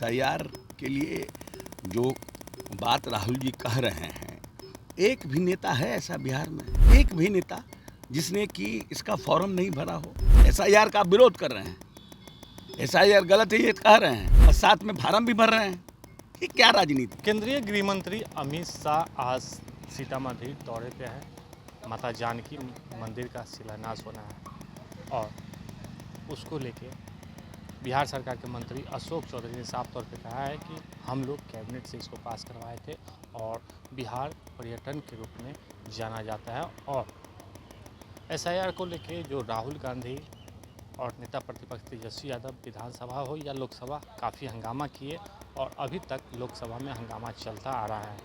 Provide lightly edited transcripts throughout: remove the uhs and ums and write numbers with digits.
SIR के लिए जो बात राहुल जी कह रहे हैं, एक भी नेता है ऐसा बिहार में, एक भी नेता जिसने कि इसका फॉर्म नहीं भरा हो। एसआईआर का विरोध कर रहे हैं, एसआईआर गलत है ये कह रहे हैं और साथ में फार्म भी भर रहे हैं। ये क्या राजनीति? केंद्रीय गृह मंत्री अमित शाह आज सीतामढ़ी दौरे पे है। माता जानकी मंदिर का शिलान्यास होना है और उसको लेके बिहार सरकार के मंत्री अशोक चौधरी ने साफ तौर पे कहा है कि हम लोग कैबिनेट से इसको पास करवाए थे और बिहार पर्यटन के रूप में जाना जाता है। और एसआईआर को लेके जो राहुल गांधी और नेता प्रतिपक्ष तेजस्वी यादव विधानसभा हो या लोकसभा काफ़ी हंगामा किए और अभी तक लोकसभा में हंगामा चलता आ रहा है।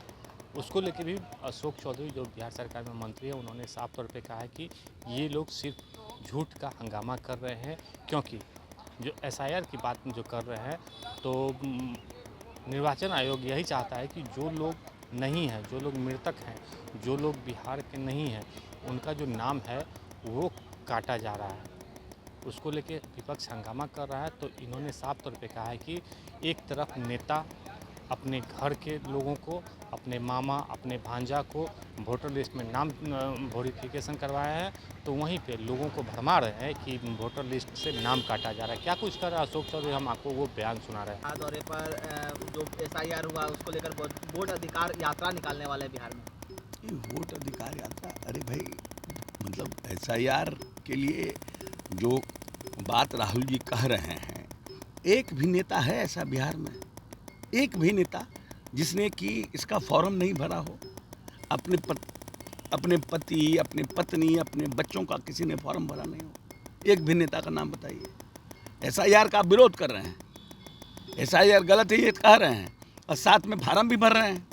उसको लेके भी अशोक चौधरी जो बिहार सरकार में मंत्री है उन्होंने साफ तौर पे कहा है कि ये लोग सिर्फ झूठ का हंगामा कर रहे हैं, क्योंकि जो एसआईआर की बात जो कर रहे हैं तो निर्वाचन आयोग यही चाहता है कि जो लोग नहीं हैं, जो लोग मृतक हैं, जो लोग बिहार के नहीं हैं, उनका जो नाम है वो काटा जा रहा है। उसको लेके विपक्ष हंगामा कर रहा है। तो इन्होंने साफ तौर पे कहा है कि एक तरफ नेता अपने घर के लोगों को, अपने मामा, अपने भांजा को वोटर लिस्ट में नाम वेरिफिकेशन करवाया है, तो वहीं पे लोगों को भरमा रहे हैं कि वोटर लिस्ट से नाम काटा जा रहा है। क्या कुछ कर रहा है अशोक चौधरी, हम आपको वो बयान सुना रहे हैं। दौरे पर जो एसआईआर हुआ उसको लेकर वोट अधिकार यात्रा निकालने वाले बिहार में। ये वोट अधिकार यात्रा, अरे भाई, मतलब एसआईआर के लिए जो बात राहुल जी कह रहे हैं, एक भी नेता है ऐसा बिहार में, एक भी नेता जिसने कि इसका फॉर्म नहीं भरा हो। अपने पति, अपने पत्नी, अपने बच्चों का किसी ने फॉर्म भरा नहीं हो। एक भी नेता का नाम बताइए। एसआईआर का विरोध कर रहे हैं, एसआईआर गलत है ये कह रहे हैं और साथ में फार्म भी भर रहे हैं।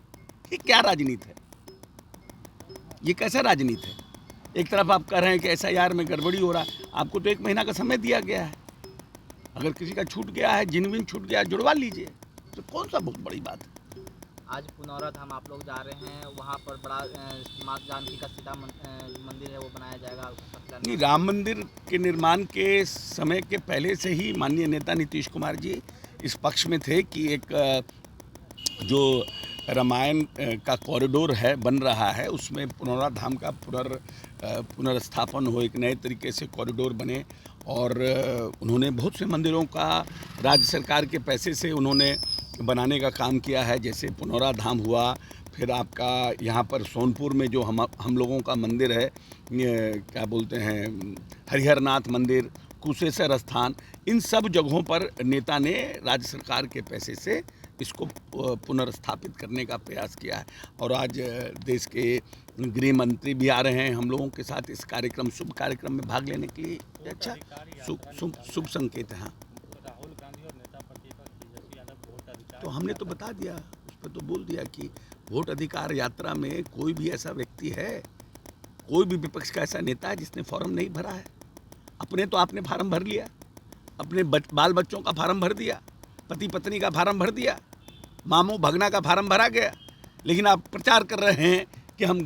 ये क्या राजनीति है? ये कैसा राजनीति है? एक तरफ आप कह रहे हैं कि एसआईआर में गड़बड़ी हो रहा है, आपको तो 1 महीना का समय दिया गया है। अगर किसी का छूट गया है, जिनविन छूट गया है, जुड़वा लीजिए, तो कौन सा बहुत बड़ी बात है। आज पुनौरा धाम आप लोग जा रहे हैं, वहाँ पर बड़ा माँ जानकी का सीता मंदिर है वो बनाया जाएगा। नहीं, राम मंदिर के निर्माण के समय के पहले से ही माननीय नेता नीतीश कुमार जी इस पक्ष में थे कि एक जो रामायण का कॉरिडोर है बन रहा है, उसमें पुनौरा धाम का पुनर्स्थापन हो, एक नए तरीके से कॉरिडोर बने। और उन्होंने बहुत से मंदिरों का राज्य सरकार के पैसे से उन्होंने बनाने का काम किया है, जैसे पुनौरा धाम हुआ, फिर आपका यहाँ पर सोनपुर में जो हम लोगों का मंदिर है, क्या बोलते हैं, हरिहरनाथ मंदिर, कुशेश्वर स्थान, इन सब जगहों पर नेता ने राज्य सरकार के पैसे से इसको पुनर्स्थापित करने का प्रयास किया है। और आज देश के गृह मंत्री भी आ रहे हैं हम लोगों के साथ इस कार्यक्रम, शुभ कार्यक्रम में भाग लेने के लिए। अच्छा, शुभ संकेत है। हाँ, राहुल गांधी और नेता प्रतिपक्ष तेजस्वी यादव वोट अधिकार, तो हमने तो बता दिया, उस पर तो बोल दिया कि वोट अधिकार यात्रा में कोई भी ऐसा व्यक्ति है, कोई भी विपक्ष का ऐसा नेता है जिसने फॉर्म नहीं भरा है। अपने तो आपने फार्म भर लिया, अपने बाल बच्चों का फार्म भर दिया, पति पत्नी का फार्म भर दिया, मामू भगना का फार्म भरा गया, लेकिन आप प्रचार कर रहे हैं कि हम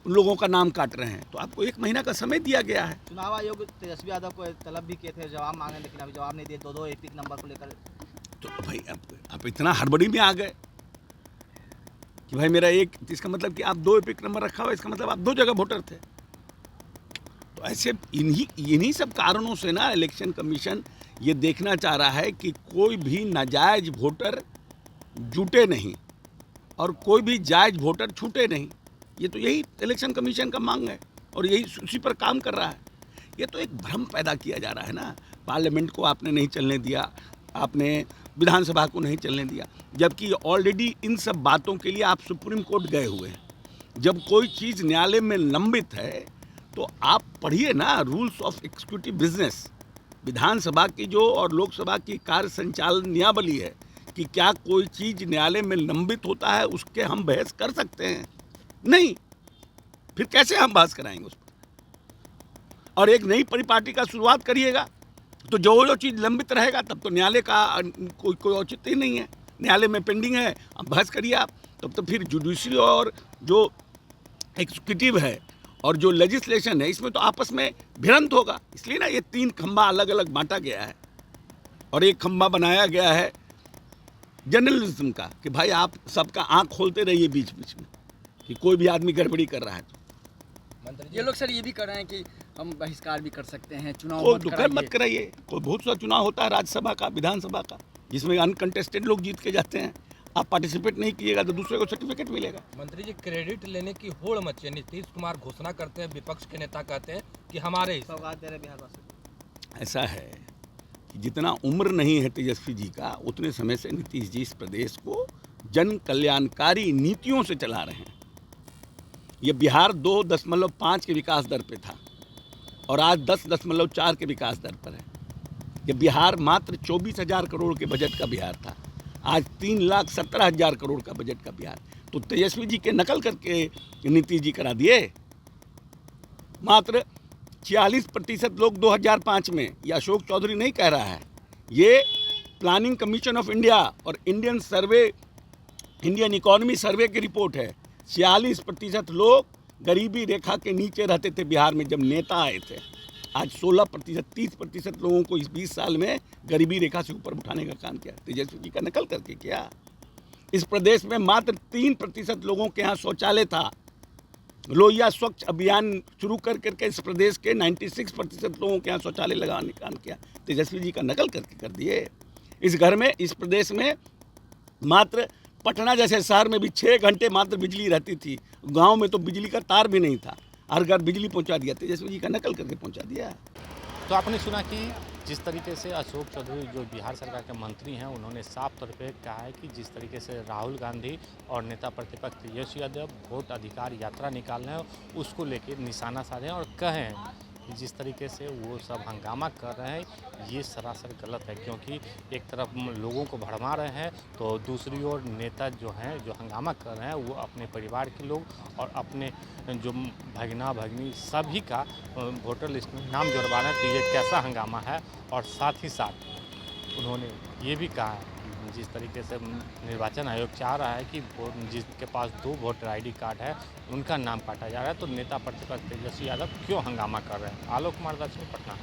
लोगों का नाम काट रहे हैं। तो आपको 1 महीना का समय दिया गया है। चुनाव आयोग तेजस्वी यादव को तलब भी किए थे, जवाब मांगे, लेकिन अभी जवाब नहीं दिए। 2 एपिक नंबर को लेकर तो भाई आप इतना हड़बड़ी में आ गए कि भाई मेरा एक, इसका मतलब कि आप 2 एपिक नंबर रखा हुआ, इसका मतलब आप 2 जगह वोटर थे। तो ऐसे इन्हीं सब कारणों से ना इलेक्शन कमीशन ये देखना चाह रहा है कि कोई भी नाजायज वोटर जुटे नहीं और कोई भी जायज वोटर छूटे नहीं। ये तो यही इलेक्शन कमीशन का मांग है और यही उसी पर काम कर रहा है। ये तो एक भ्रम पैदा किया जा रहा है ना। पार्लियामेंट को आपने नहीं चलने दिया, आपने विधानसभा को नहीं चलने दिया, जबकि ऑलरेडी इन सब बातों के लिए आप सुप्रीम कोर्ट गए हुए हैं। जब कोई चीज़ न्यायालय में लंबित है तो आप पढ़िए ना रूल्स ऑफ एग्जीक्यूटिव बिजनेस, विधानसभा की जो और लोकसभा की कार्य संचालन नियमावली है कि क्या कोई चीज़ न्यायालय में लंबित होता है उसके हम बहस कर सकते हैं? नहीं, फिर कैसे हम बहस कराएंगे उस पर? और एक नई परिपाटी का शुरुआत करिएगा तो जो चीज़ लंबित रहेगा तब तो न्यायालय का कोई औचित्य ही नहीं है। न्यायालय में पेंडिंग है, अब बहस करिए आप, तब तो फिर जुडिशरी और जो एग्जीक्यूटिव है और जो लेजिस्लेशन है इसमें तो आपस में भिड़ंत होगा। इसलिए ना ये 3 खंबा अलग अलग बांटा गया है और एक खंबा बनाया गया है जर्नलिज्म का कि भाई आप सबका आंख खोलते रहिए बीच बीच में कि कोई भी आदमी गड़बड़ी कर रहा है तो ये लोग सर ये भी कर रहे हैं कि हम बहिष्कार भी कर सकते हैं, चुनाव कोई मत दुखर कराइए। मत कराइए। कोई बहुत सा चुनाव होता है राज्यसभा का, विधानसभा का, जिसमें अनकंटेस्टेड लोग जीत के जाते हैं। आप पार्टिसिपेट नहीं कीजिएगा तो दूसरे को सर्टिफिकेट मिलेगा। मंत्री जी, क्रेडिट लेने की होड़ मची है। नीतीश कुमार घोषणा करते हैं, विपक्ष के नेता कहते हैं कि हमारे ही सौगात दे रहे बिहार वासी। ऐसा है कि जितना उम्र नहीं है तेजस्वी जी का, उतने समय से नीतीश जी इस प्रदेश को जन कल्याणकारी नीतियों से चला रहे हैं। ये बिहार 2.5 के विकास दर पे था और आज 10.4 के विकास दर पर है। ये बिहार मात्र 24,000 करोड़ के बजट का बिहार था, आज 3,17,000 करोड़ का बजट का बिहार। तो तेजस्वी जी के नकल करके नीतीश जी करा दिए। मात्र 46% लोग 2005 में, ये अशोक चौधरी नहीं कह रहा है, ये प्लानिंग कमीशन ऑफ इंडिया और इंडियन इकोनॉमी सर्वे की रिपोर्ट है। 46% लोग गरीबी रेखा के नीचे रहते थे बिहार में जब नेता आए थे। आज 16%, 30% लोगों को इस 20 साल में गरीबी रेखा से ऊपर उठाने का काम किया तेजस्वी जी का नकल करके किया। इस प्रदेश में मात्र 3% लोगों के यहाँ शौचालय था। लोहिया स्वच्छ अभियान शुरू कर करके इस प्रदेश के 96% लोगों के यहाँ शौचालय लगाने का काम किया। तेजस्वी जी का नकल करके कर दिए। इस प्रदेश में मात्र पटना जैसे शहर में भी 6 घंटे मात्र बिजली रहती थी। गांव में तो बिजली का तार भी नहीं था, हर घर बिजली पहुंचा दिया। तेजस्वी जी का नकल करके पहुंचा दिया। तो आपने सुना कि जिस तरीके से अशोक चौधरी जो बिहार सरकार के मंत्री हैं, उन्होंने साफ तौर पे कहा है कि जिस तरीके से राहुल गांधी और नेता प्रतिपक्ष तेजस्वी यादव वोट अधिकार यात्रा निकाल रहे हैं, उसको लेके निशाना साधें और कहें कि जिस तरीके से वो सब हंगामा कर रहे हैं ये सरासर गलत है। क्योंकि एक तरफ लोगों को भड़मा रहे हैं तो दूसरी ओर नेता जो हैं जो हंगामा कर रहे हैं वो अपने परिवार के लोग और अपने जो भगना भगनी सभी का वोटर लिस्ट में नाम जुड़वा रहे हैं। तो ये कैसा हंगामा है। और साथ ही साथ उन्होंने ये भी कहा है कि जिस तरीके से निर्वाचन आयोग चाह रहा है कि जिसके पास 2 वोटर ID कार्ड है उनका नाम काटा जा रहा है, तो नेता प्रतिपक्ष तेजस्वी यादव क्यों हंगामा कर रहे हैं। आलोक कुमार दर्शन, पटना।